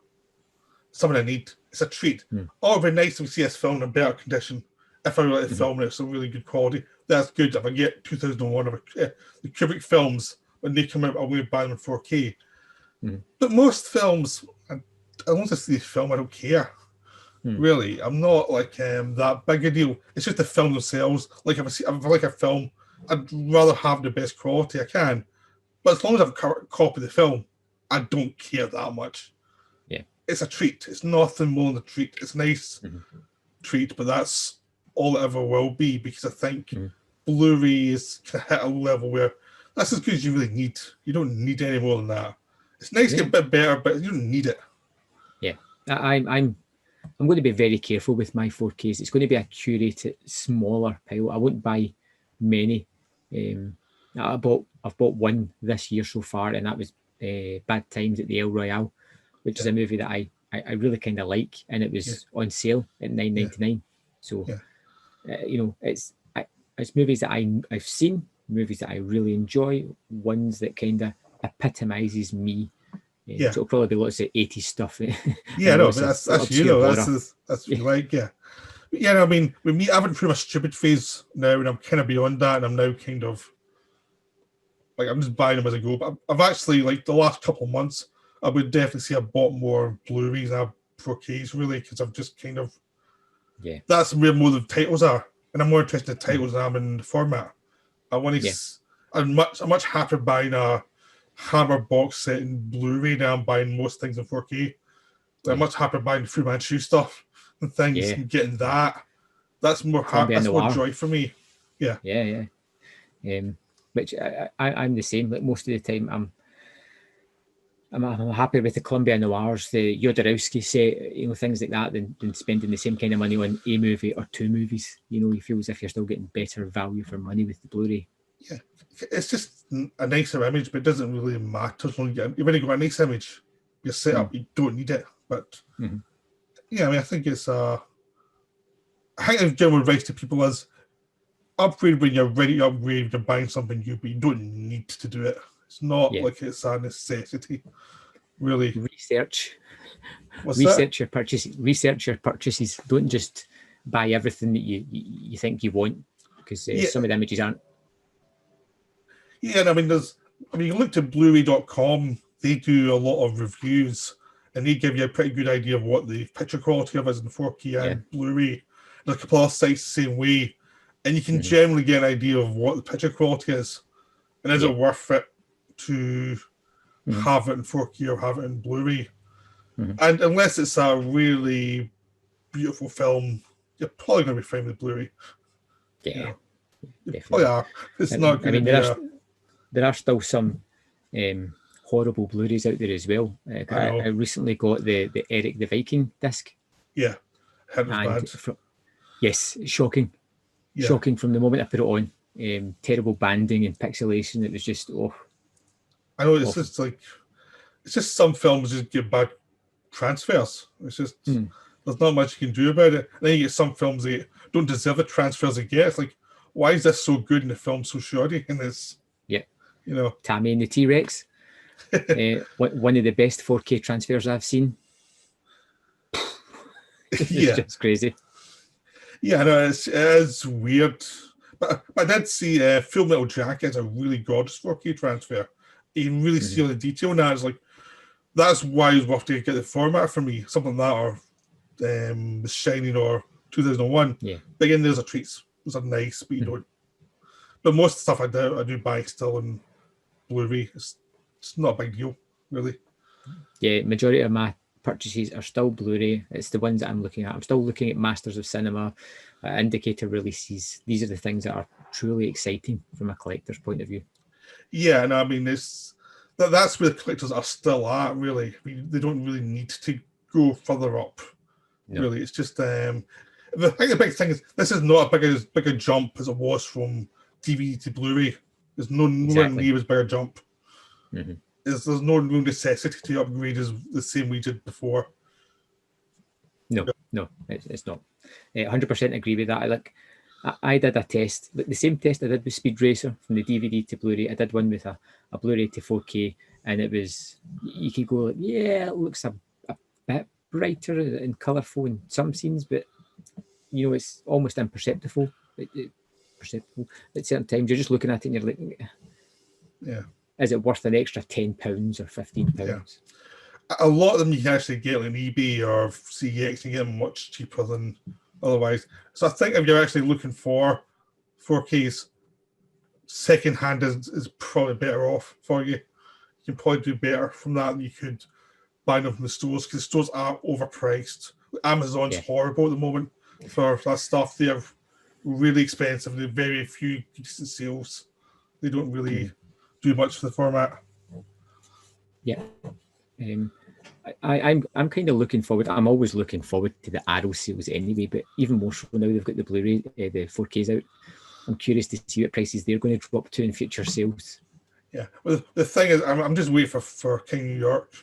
[SPEAKER 1] something I need. It's a treat. Oh, it'd be nice to see us filmed in better condition. If I really film it, it's a really good quality. That's good. If I get 2001 or the Kubrick films when they come out, I'm going to buy them in 4K. But most films, I want to see the film. I don't care. Really, I'm not like that big a deal. It's just the film themselves. Like if I like a film, I'd rather have the best quality I can. But as long as I've a copy of the film, I don't care that much.
[SPEAKER 2] Yeah,
[SPEAKER 1] it's a treat. It's nothing more than a treat. It's a nice treat, but that's all it ever will be because I think Blu-ray is kind of hit a level where that's as good as you really need. You don't need any more than that. It's nice to get a bit better, but you don't need it.
[SPEAKER 2] Yeah, I'm going to be very careful with my 4Ks. It's going to be a curated, smaller pile. I won't buy many. I've bought one this year so far, and that was Bad Times at the El Royale, which is a movie that I really kind of like, and it was on sale at $9.99. So, you know, it's movies that I've seen, movies that I really enjoy, ones that kind of epitomizes me. So it'll probably be lots of 80s stuff.
[SPEAKER 1] Yeah, no, but that's you know, that's what you like, yeah. But yeah, no, I mean, with me, I'm in pretty much stupid phase now, and I'm kind of beyond that, and I'm now kind of like I'm just buying them as I go. But I've actually like the last couple of months, I would definitely say I bought more Blu-rays than I have 4Ks really, because I've just kind of that's where more the titles are, and I'm more interested in titles than I'm in the format. I want to. I'm much happier buying a Hammer box set in Blu-ray now. I'm buying most things in 4K. I'm much happier buying Fu Manchu stuff and things and getting that. That's more that's more joy for me. Yeah.
[SPEAKER 2] Which I'm the same. Like most of the time, I'm happy with the Columbia Noirs, the Jodorowsky set, you know, things like that, than spending the same kind of money on a movie or two movies. You know, you feel as if you're still getting better value for money with the Blu-ray.
[SPEAKER 1] Yeah, it's just a nicer image, but it doesn't really matter. You've already got a nice image. Your setup, you don't need it. But yeah, I mean, I think it's I think the general advice to people is upgrade when you're ready to upgrade. You're buying something new, but you don't need to do it. It's not like it's a necessity. Really,
[SPEAKER 2] research your purchases. Research your purchases. Don't just buy everything that you think you want, because some of the images aren't.
[SPEAKER 1] Yeah, and I mean, you look at Bluray.com, they do a lot of reviews, and they give you a pretty good idea of what the picture quality of is in 4K and Blu-ray. There's a couple of sites the same way, and you can generally get an idea of what the picture quality is, and is it worth it to have it in 4K or have it in Blu-ray? And unless it's a really beautiful film, you're probably going to be fine with Blu-ray.
[SPEAKER 2] Yeah,
[SPEAKER 1] definitely. Oh yeah, it's not going to be.
[SPEAKER 2] There are still some horrible Blu-rays out there as well. I recently got the Eric the Viking disc.
[SPEAKER 1] Yeah, it was bad.
[SPEAKER 2] Yes, shocking. Yeah. Shocking from the moment I put it on. Terrible banding and pixelation. It was just
[SPEAKER 1] I know it's just like it's some films just get bad transfers. It's just there's not much you can do about it. And then you get some films that don't deserve the transfers they get. It's like, why is this so good and the film's so shoddy? And it's
[SPEAKER 2] Tammy and the T-Rex. One of the best 4K transfers I've seen. It's just crazy.
[SPEAKER 1] Yeah, no, it is weird. But I did see Full Metal Jacket is a really gorgeous 4K transfer. You can really see all the detail in that. It's like, that's why it's worth to get the format for me. Something like that, or The Shining, or 2001.
[SPEAKER 2] Yeah.
[SPEAKER 1] But again, there's a treats. Those are nice, but you don't. But most of the stuff I do buy still in Blu-ray. It's not a big deal, really.
[SPEAKER 2] Yeah, majority of my purchases are still Blu-ray. It's the ones that I'm looking at. I'm still looking at Masters of Cinema, Indicator releases. These are the things that are truly exciting from a collector's point of view. Yeah,
[SPEAKER 1] and I mean, that's where the collectors are still at, really. I mean, they don't really need to go further up, really. It's just, I think the big thing is, this is not as big a jump as it was from DVD to Blu-ray. There's nowhere near as big a jump. There's no real necessity to upgrade as the same we did before.
[SPEAKER 2] No, it's not. 100% agree with that. I did a test, the same test I did with Speed Racer from the DVD to Blu-ray. I did one with a Blu-ray to 4K, and it was, you could go, it looks a bit brighter and colourful in some scenes, but it's almost imperceptible. Perceptible at certain times. You're just looking at it and you're like, is it worth an extra £10 or £15?
[SPEAKER 1] Yeah. A lot of them you can actually get on eBay or CX and get them much cheaper than otherwise. So I think if you're actually looking for 4Ks, second-hand is probably better off for you. You can probably do better from that than you could buy them from the stores, because the stores are overpriced. Amazon's horrible at the moment for that stuff. They're really expensive. There are very few decent sales. They don't really do much for the format.
[SPEAKER 2] Yeah. I'm kind of looking forward. I'm always looking forward to the Arrow sales anyway, but even more so now they've got the Blu-ray, the 4Ks out. I'm curious to see what prices they're going to drop to in future sales.
[SPEAKER 1] Yeah, well, the thing is, I'm just waiting for King New York.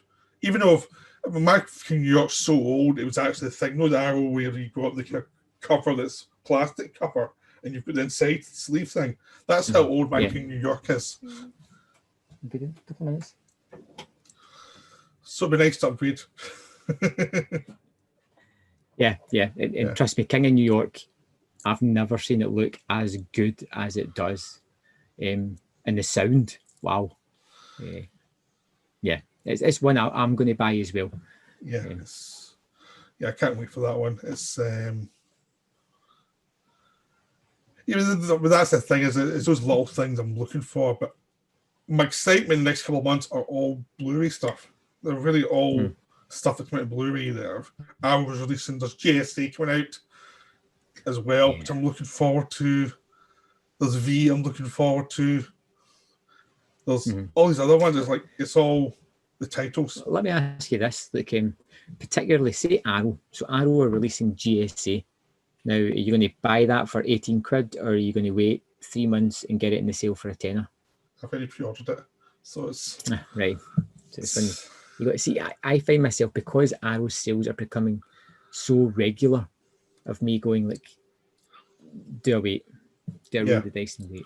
[SPEAKER 1] Even though my King New York's so old, it was actually the thing. The Arrow where you got the cover that's plastic cover, and you've got the inside sleeve thing. That's how old my King New York is. So it'd be nice to upgrade.
[SPEAKER 2] And trust me, King of New York, I've never seen it look as good as it does. And the sound, wow. It's one I'm going to buy as well.
[SPEAKER 1] Yeah, I can't wait for that one. It's but that's the thing, is it's those little things I'm looking for. But my excitement in the next couple of months are all Blu-ray stuff. They're really all stuff that's coming to Blu-ray there. I was releasing, there's JSA coming out as well, which I'm looking forward to. There's V I'm looking forward to. There's all these other ones. It's all the titles.
[SPEAKER 2] Let me ask you this, particularly say Arrow. So Arrow are releasing GSA. Now, are you going to buy that for 18 quid, or are you going to wait 3 months and get it in the sale for a tenner?
[SPEAKER 1] I've already pre-ordered it, so it's
[SPEAKER 2] right. So it's funny. You got to see. I find myself, because Arrow sales are becoming so regular, of me going do I wait? Do I roll the dice and wait?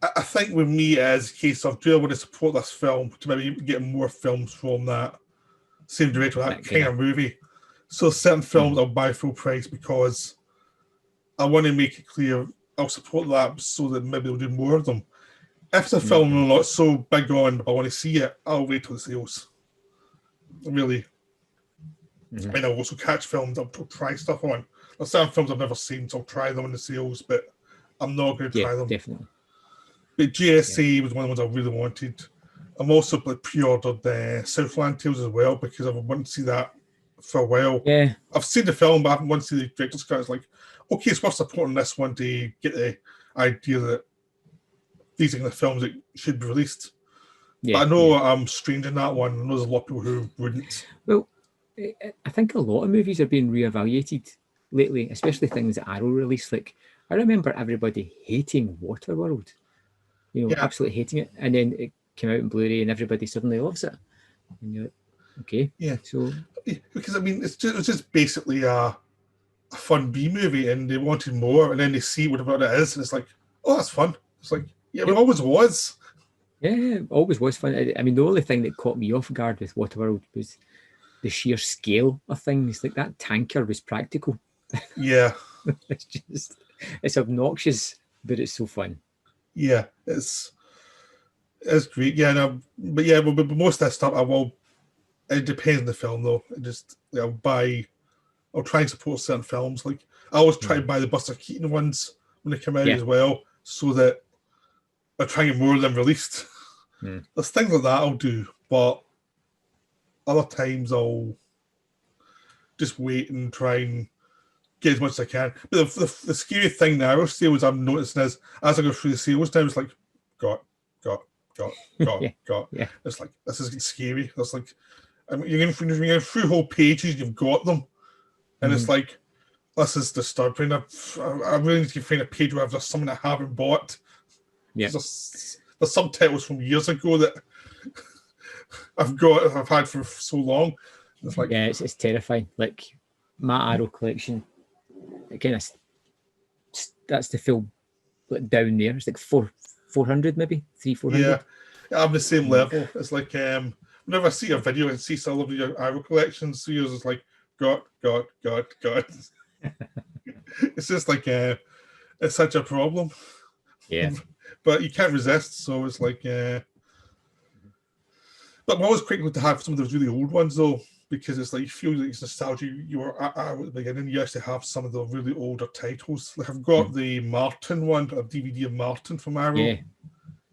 [SPEAKER 1] I think with me, as a case of, do I want to support this film to maybe get more films from that same director, that kind of movie? So certain films I'll buy full price because I want to make it clear I'll support that so that maybe they'll do more of them. If it's a film I'm not so big on, but I want to see it, I'll wait till the sales. Really. I mean, I'll also catch films I'll try stuff on. There's certain films I've never seen, so I'll try them in the sales, but I'm not going to try them.
[SPEAKER 2] Definitely.
[SPEAKER 1] But GSA was one of the ones I really wanted. I'm also pre-ordered Southland Tales as well because I've wanted to see that for a while.
[SPEAKER 2] Yeah.
[SPEAKER 1] I've seen the film, but I haven't wanted to see the director's cut. It's like, okay, it's worth supporting this one to get the idea that these are the films that should be released.
[SPEAKER 2] Yeah,
[SPEAKER 1] but I know I'm strange in that one. I know there's a lot of people who wouldn't.
[SPEAKER 2] Well, I think a lot of movies are being reevaluated lately, especially things that Arrow released. Like, I remember everybody hating Waterworld, absolutely hating it. And then it came out in Blu-ray and everybody suddenly loves it. And you're like, okay.
[SPEAKER 1] Yeah.
[SPEAKER 2] So,
[SPEAKER 1] because, I mean, it's just basically a fun B movie and they wanted more and then they see whatever it is and it's like, oh, that's fun. It's like, yeah, it always was.
[SPEAKER 2] Yeah, it always was fun. I mean, the only thing that caught me off guard with Waterworld was the sheer scale of things. Like, that tanker was practical.
[SPEAKER 1] Yeah.
[SPEAKER 2] it's obnoxious, but it's so fun.
[SPEAKER 1] Yeah, it's great. Yeah, no, but most of that stuff it depends on the film though. I'll try and support certain films. Like, I always try to buy the Buster Keaton ones when they come out as well, so that I try and get more of them released. There's things like that I'll do, but other times I'll just wait and try and get as much as I can. But the scary thing now, sales I'm noticing is as I go through the sales now, it's like, got.
[SPEAKER 2] Yeah.
[SPEAKER 1] It's like, this is scary. It's like, I mean, you're going through whole pages, you've got them, and it's like, this is disturbing. I really need to find a page where there's something I haven't bought.
[SPEAKER 2] Yeah.
[SPEAKER 1] There's subtitles from years ago that I've had for so long. It's like,
[SPEAKER 2] yeah, it's terrifying. Like, my Arrow collection, it kind of that's the full down there. It's like 400 maybe 300-400.
[SPEAKER 1] Yeah, I'm the same level. It's like whenever I see a video and see some of your Arrow collections, so yours is like God. It's just like it's such a problem.
[SPEAKER 2] Yeah.
[SPEAKER 1] But you can't resist, so it's like but I'm always grateful to have some of those really old ones though, because it's like you feel like it's nostalgia. You were at the beginning, you actually have some of the really older titles. Like, I've got the Martin one, a DVD of Martin from Arrow.
[SPEAKER 2] Yeah.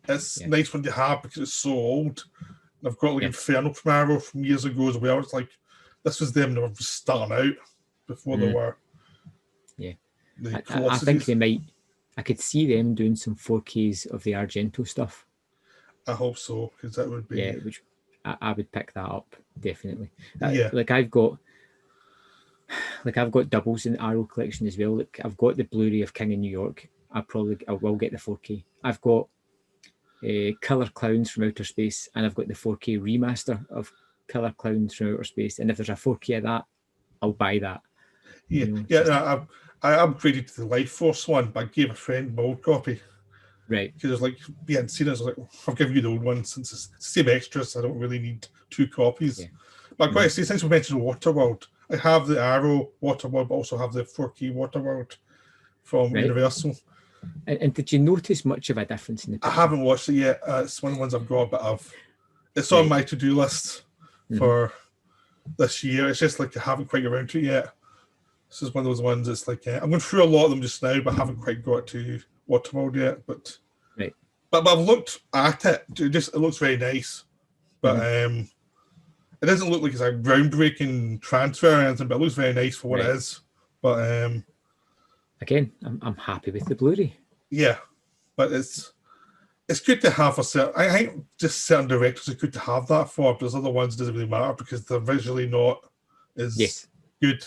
[SPEAKER 1] It's a nice one to have because it's so old. And I've got like Inferno from Arrow from years ago as well. It's like, this was them that were just starting out before they were.
[SPEAKER 2] Yeah. I think they might. I could see them doing some 4Ks of the Argento stuff.
[SPEAKER 1] I hope so, because that would be...
[SPEAKER 2] Yeah, which I would pick that up, definitely.
[SPEAKER 1] Yeah.
[SPEAKER 2] Like, I've got doubles in the Arrow collection as well. Like, I've got the Blu-ray of King of New York. I will get the 4K. I've got Killer Clowns from Outer Space, and I've got the 4K remaster of Killer Clowns from Outer Space. And if there's a 4K of that, I'll buy that.
[SPEAKER 1] Yeah, I upgraded to the Life Force one, but I gave a friend my old copy.
[SPEAKER 2] Right.
[SPEAKER 1] Because it was like, we hadn't seen it. So I was like, I'll give you the old one since it's the same extras. I don't really need two copies. Yeah. But I've got to say, since we mentioned Waterworld, I have the Arrow Waterworld, but also have the 4K Waterworld from Universal.
[SPEAKER 2] And did you notice much of a difference in the picture?
[SPEAKER 1] I haven't watched it yet. It's one of the ones I've got, but it's on my to-do list for this year. It's just like I haven't quite got around to it yet. This is one of those ones that's like, I'm going through a lot of them just now, but I haven't quite got to Waterworld yet. But I've looked at it. It looks very nice. But it doesn't look like it's a groundbreaking transfer or anything, but it looks very nice for what it is. But
[SPEAKER 2] again, I'm happy with the Blu-ray.
[SPEAKER 1] Yeah, but it's good to have I think just certain directors are good to have that for, but there's other ones it doesn't really matter because they're visually not as good.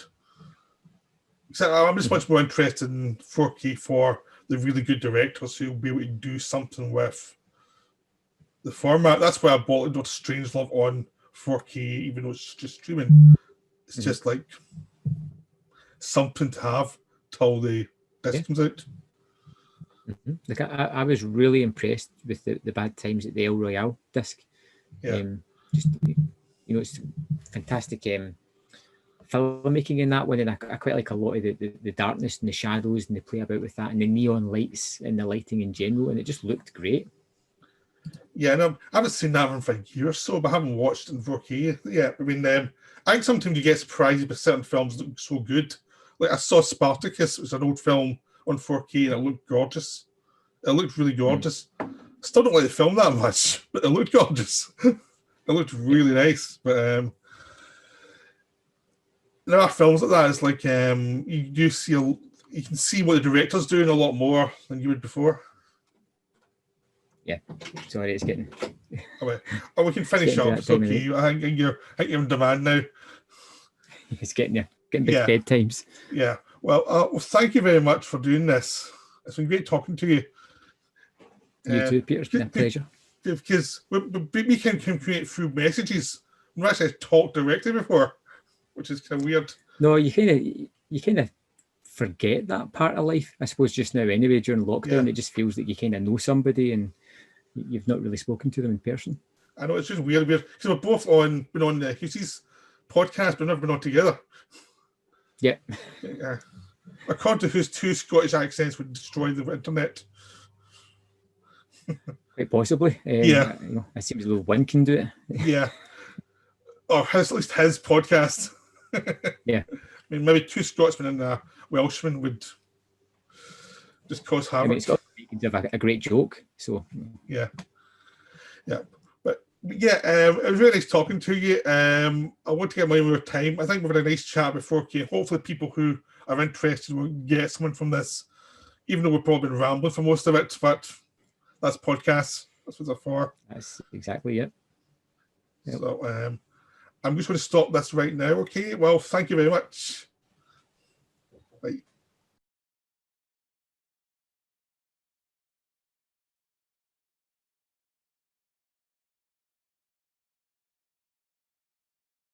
[SPEAKER 1] So I'm just much more interested in 4K for the really good directors who will be able to do something with the format. That's why I bought Doctor Strangelove on 4K, even though it's just streaming. It's just like something to have till the disc comes out.
[SPEAKER 2] Like, I was really impressed with the Bad Times at the El Royale disc.
[SPEAKER 1] Yeah.
[SPEAKER 2] Just, it's fantastic filmmaking in that one, and I quite like a lot of the darkness and the shadows, and they play about with that, and the neon lights and the lighting in general, and it just looked great.
[SPEAKER 1] Yeah, no, I haven't seen that one for a year or so, but I haven't watched it in 4K yet. I mean, I think sometimes you get surprised by certain films that look so good. Like I saw Spartacus, it was an old film on 4K, and it looked gorgeous. It looked really gorgeous. Still don't like the film that much, but it looked gorgeous. It looked really nice. But there are films like that. It's like you do see you can see what the director's doing a lot more than you would before.
[SPEAKER 2] Yeah, sorry, it's getting.
[SPEAKER 1] Oh, we can finish up. It's okay. I think you're in demand now.
[SPEAKER 2] It's getting big bedtimes.
[SPEAKER 1] Yeah. Well, thank you very much for doing this. It's been great talking to you.
[SPEAKER 2] You too, Peter. It's been a pleasure.
[SPEAKER 1] Because we can communicate through messages. We've actually talked directly before, which is kind of weird.
[SPEAKER 2] No, you kind of forget that part of life, I suppose, just now anyway. During lockdown, it just feels that you kind of know somebody and you've not really spoken to them in person.
[SPEAKER 1] I know, it's just weird because we're both been on the Hughes' podcast, but we've never been on together.
[SPEAKER 2] Yeah.
[SPEAKER 1] According to whose 2 Scottish accents would destroy the internet.
[SPEAKER 2] Quite possibly.
[SPEAKER 1] Yeah.
[SPEAKER 2] It seems as though one can do it.
[SPEAKER 1] Yeah. Or at least his podcast.
[SPEAKER 2] Yeah.
[SPEAKER 1] I mean, maybe 2 Scotsmen and a Welshman would just cause havoc.
[SPEAKER 2] I mean, it's got a great joke. So
[SPEAKER 1] yeah. But yeah, it was really nice talking to you. I want to get my more time. I think we've had a nice chat before. Hopefully, people who are interested will get something from this, even though we've probably been rambling for most of it. But that's podcasts. That's what they're for.
[SPEAKER 2] That's exactly it.
[SPEAKER 1] Yep. So I'm just going to stop this right now. Okay. Well, thank you very much.